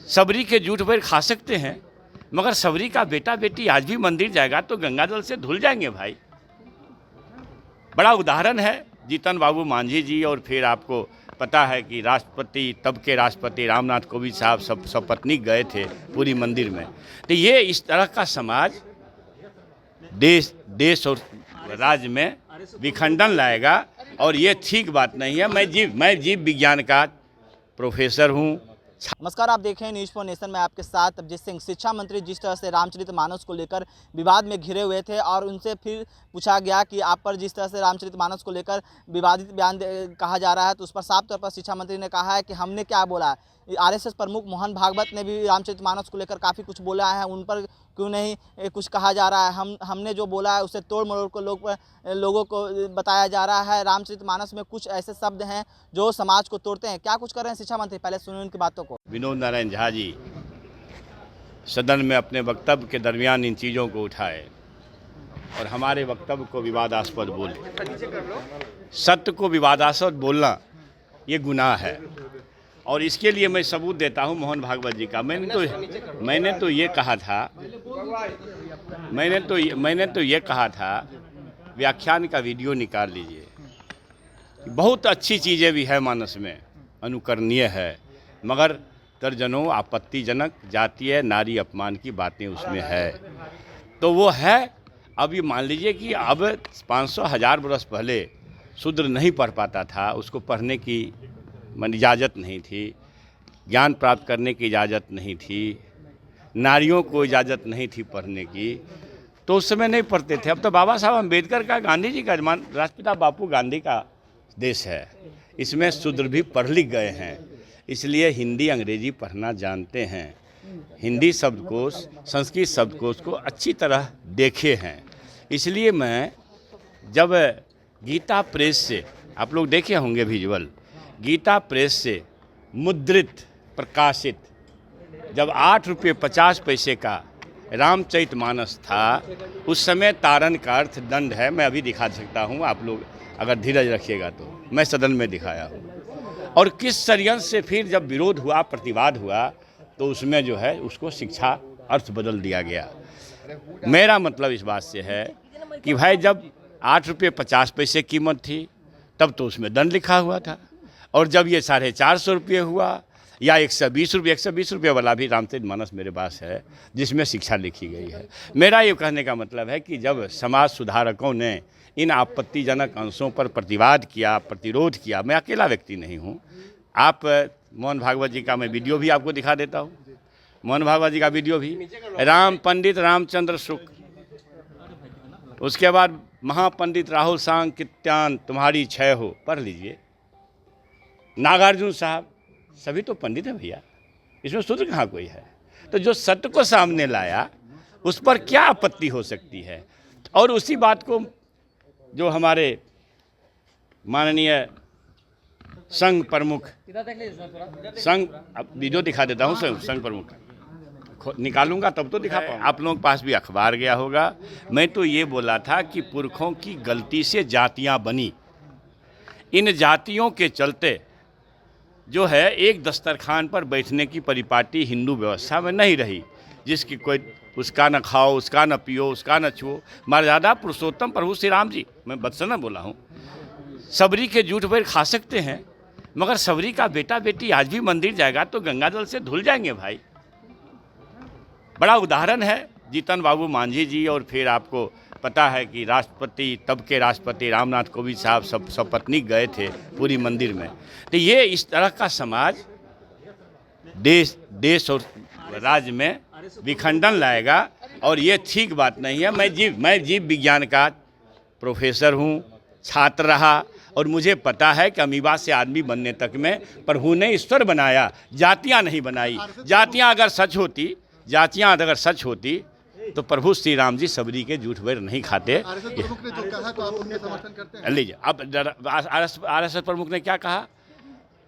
सबरी के जूठ पर खा सकते हैं, मगर सबरी का बेटा बेटी आज भी मंदिर जाएगा तो गंगा जल से धुल जाएंगे भाई। बड़ा उदाहरण है जीतन बाबू मांझी जी, और फिर आपको पता है कि राष्ट्रपति, तब के राष्ट्रपति रामनाथ कोविंद साहब सब पत्नी गए थे पूरी मंदिर में। तो ये इस तरह का समाज देश और राज्य में विखंडन लाएगा, और ये ठीक बात नहीं है। मैं जीव विज्ञान का प्रोफेसर हूँ। नमस्कार, आप देख रहे हैं न्यूज़ फॉर नेशन में आपके साथ अभिजीत सिंह। शिक्षा मंत्री जिस तरह से रामचरितमानस को लेकर विवाद में घिरे हुए थे और उनसे फिर पूछा गया कि आप पर जिस तरह से रामचरितमानस को लेकर विवादित बयान कहा जा रहा है, तो उस पर साफ तौर पर शिक्षा मंत्री ने कहा है कि हमने क्या बोला है। आरएसएस प्रमुख मोहन भागवत ने भी रामचरितमानस को लेकर काफ़ी कुछ बोला है, उन पर क्यों नहीं कुछ कहा जा रहा है। हमने जो बोला है उसे तोड़ मरोड़ को लोगों को बताया जा रहा है। रामचरितमानस में कुछ ऐसे शब्द हैं जो समाज को तोड़ते हैं। क्या कुछ कर रहे हैं शिक्षा मंत्री, पहले सुनिए उनकी बातों को। विनोद नारायण झा जी सदन में अपने वक्तव्य के दरमियान इन चीज़ों को उठाए और हमारे वक्तव्य को विवादास्पद बोले। सत्य को विवादास्पद बोलना ये गुनाह है, और इसके लिए मैं सबूत देता हूं मोहन भागवत जी का। मैंने तो ये कहा था व्याख्यान का वीडियो निकाल लीजिए। बहुत अच्छी चीज़ें भी है मानस में, अनुकरणीय है, मगर दर्जनों आपत्तिजनक जातीय नारी अपमान की बातें उसमें है। तो वो है। अब ये मान लीजिए कि अब 500,000 वर्ष पहले शूद्र नहीं पढ़ पाता था, उसको पढ़ने की इजाज़त नहीं थी, ज्ञान प्राप्त करने की इजाज़त नहीं थी, नारियों को इजाज़त नहीं थी पढ़ने की, तो उस समय नहीं पढ़ते थे। अब तो बाबा साहब अम्बेडकर का, गांधी जी का, राष्ट्रपिता बापू गांधी का देश है। इसमें शूद्र भी पढ़ लिख गए हैं, इसलिए हिंदी अंग्रेजी पढ़ना जानते हैं, हिंदी शब्दकोश संस्कृत शब्दकोश को अच्छी तरह देखे हैं। इसलिए मैं जब गीता प्रेस से, आप लोग देखे होंगे विजुअल, गीता प्रेस से मुद्रित प्रकाशित जब 8 रुपये 50 पैसे का रामचरितमानस था, उस समय तारण का अर्थ दंड है। मैं अभी दिखा सकता हूँ, आप लोग अगर धीरज रखिएगा तो। मैं सदन में दिखाया हूँ। और किस षड्यंत्र से फिर जब विरोध हुआ, प्रतिवाद हुआ, तो उसमें जो है उसको शिक्षा अर्थ बदल दिया गया। मेरा मतलब इस बात से है कि भाई जब 8 रुपये 50 पैसे कीमत थी तब तो उसमें दंड लिखा हुआ था, और जब ये 450 रुपये हुआ या 120 रुपये वाला भी रामचरितमानस मेरे पास है जिसमें शिक्षा लिखी गई है। मेरा ये कहने का मतलब है कि जब समाज सुधारकों ने इन आपत्तिजनक अंशों पर प्रतिवाद किया, प्रतिरोध किया, मैं अकेला व्यक्ति नहीं हूँ। आप मोहन भागवत जी का मैं वीडियो भी आपको दिखा देता हूँ, मोहन भागवत जी का वीडियो भी। पंडित रामचंद्र शुक्ल, उसके बाद महापंडित राहुल सांग कित्यान तुम्हारी क्षय हो, पढ़ लीजिए। नागार्जुन साहब, सभी तो पंडित हैं भैया, इसमें शूद्र कहाँ कोई है। तो जो सत्य को सामने लाया उस पर क्या आपत्ति हो सकती है। और उसी बात को जो हमारे माननीय संघ प्रमुख, अब वीडियो दिखा देता हूँ, संघ प्रमुख निकालूंगा तब तो दिखा पाऊँ। आप लोगों के पास भी अखबार गया होगा। मैं तो ये बोला था कि पुरखों की गलती से जातियाँ बनी, इन जातियों के चलते जो है एक दस्तरखान पर बैठने की परिपाटी हिंदू व्यवस्था में नहीं रही, जिसकी कोई उसका न खाओ, उसका न पियो, उसका न छुओ। मर्यादा पुरुषोत्तम प्रभु श्री राम जी, मैं बदसना बोला हूँ, सबरी के जूठ पर खा सकते हैं, मगर सबरी का बेटा बेटी आज भी मंदिर जाएगा तो गंगा जल से धुल जाएंगे भाई। बड़ा उदाहरण है जीतन बाबू मांझी जी, और फिर आपको पता है कि राष्ट्रपति, तब के राष्ट्रपति रामनाथ कोविंद साहब सब पत्नी गए थे पूरी मंदिर में। तो ये इस तरह का समाज देश और राज्य में विखंडन लाएगा, और ये ठीक बात नहीं है। मैं जीव विज्ञान का प्रोफेसर हूँ, छात्र रहा, और मुझे पता है कि अमीबा से आदमी बनने तक में प्रभु ने ईश्वर बनाया, जातियाँ नहीं बनाई। जातियाँ अगर सच होती तो प्रभु श्री राम जी सबरी के जूठ पर नहीं खाते। लीजिए, अब आरएसएस प्रमुख ने क्या कहा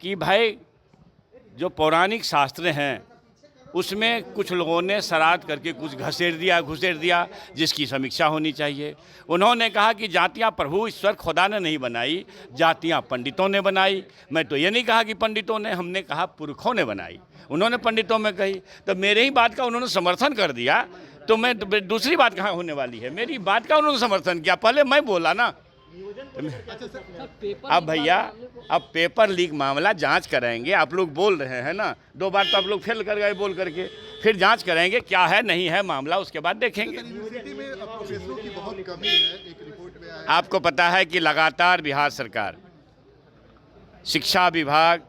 कि भाई जो पौराणिक शास्त्र हैं उसमें कुछ लोगों ने शरारत करके कुछ घुसेड़ दिया जिसकी समीक्षा होनी चाहिए। उन्होंने कहा कि जातियां प्रभु ईश्वर खुदा ने नहीं बनाई, जातियां पंडितों ने बनाई। मैं तो ये नहीं कहा कि पंडितों ने, हमने कहा पुरखों ने बनाई। उन्होंने पंडितों में कही, तो मेरे ही बात का उन्होंने समर्थन कर दिया, तो मैं दूसरी बात कहाँ होने वाली है? मेरी बात का उन्होंने समर्थन किया, पहले मैं बोला ना। अब भैया, अब पेपर लीक मामला जांच कराएंगे। आप लोग बोल रहे हैं ना, 2 बार तो आप लोग फेल कर गए बोल करके, फिर जांच कराएंगे क्या है नहीं है मामला, उसके बाद देखेंगे। यूनिवर्सिटी में प्रोफेसरों की बहुत कमी है, एक रिपोर्ट में आया। आपको पता है कि लगातार बिहार सरकार, शिक्षा विभाग,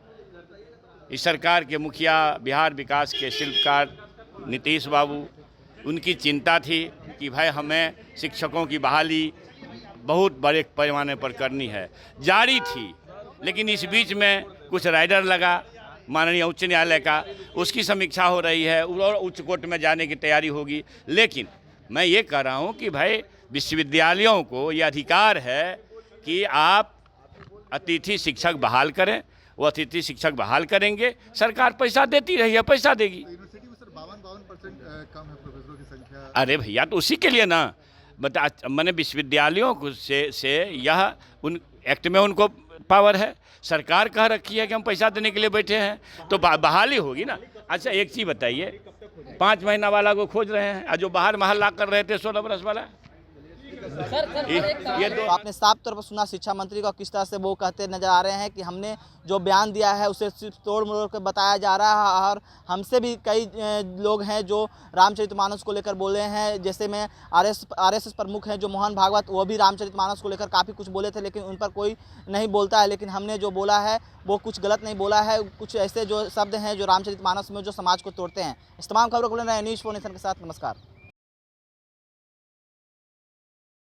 इस सरकार के मुखिया, बिहार विकास के शिल्पकार नीतीश बाबू, उनकी चिंता थी कि भाई हमें शिक्षकों की बहाली बहुत बड़े पैमाने पर करनी है, जारी थी। लेकिन इस बीच में कुछ राइडर लगा माननीय उच्च न्यायालय का, उसकी समीक्षा हो रही है और उच्च कोर्ट में जाने की तैयारी होगी। लेकिन मैं ये कह रहा हूँ कि भाई विश्वविद्यालयों को ये अधिकार है कि आप अतिथि शिक्षक बहाल करें, वो अतिथि शिक्षक बहाल करेंगे, सरकार पैसा देती रही है, पैसा देगी। यूनिवर्सिटी में सर 52% कम है प्रोफेसरों की संख्या। अरे भैया, तो उसी के लिए ना बता, मैंने विश्वविद्यालयों को से यह उन एक्ट में उनको पावर है, सरकार कह रखी है कि हम पैसा देने के लिए बैठे हैं, तो बहाली होगी ना। अच्छा एक चीज़ बताइए, 5 महीना वाला को खोज रहे हैं और जो बाहर महल कर रहे थे 16 बरस वाला, ये तो आपने साफ तौर पर सुना शिक्षा मंत्री को किस तरह से वो कहते नजर आ रहे हैं कि हमने जो बयान दिया है उसे सिर्फ तोड़ मरोड़ कर बताया जा रहा है। और हमसे भी कई लोग हैं जो रामचरितमानस को लेकर बोले हैं, जैसे में आरएसएस प्रमुख हैं जो मोहन भागवत, वो भी रामचरितमानस को लेकर काफ़ी कुछ बोले थे, लेकिन उन पर कोई नहीं बोलता है। लेकिन हमने जो बोला है वो कुछ गलत नहीं बोला है, कुछ ऐसे जो शब्द हैं जो रामचरितमानस में जो समाज को तोड़ते हैं। इस तमाम खबरों को लेना है न्यूज़ 4 नेशन के साथ। नमस्कार।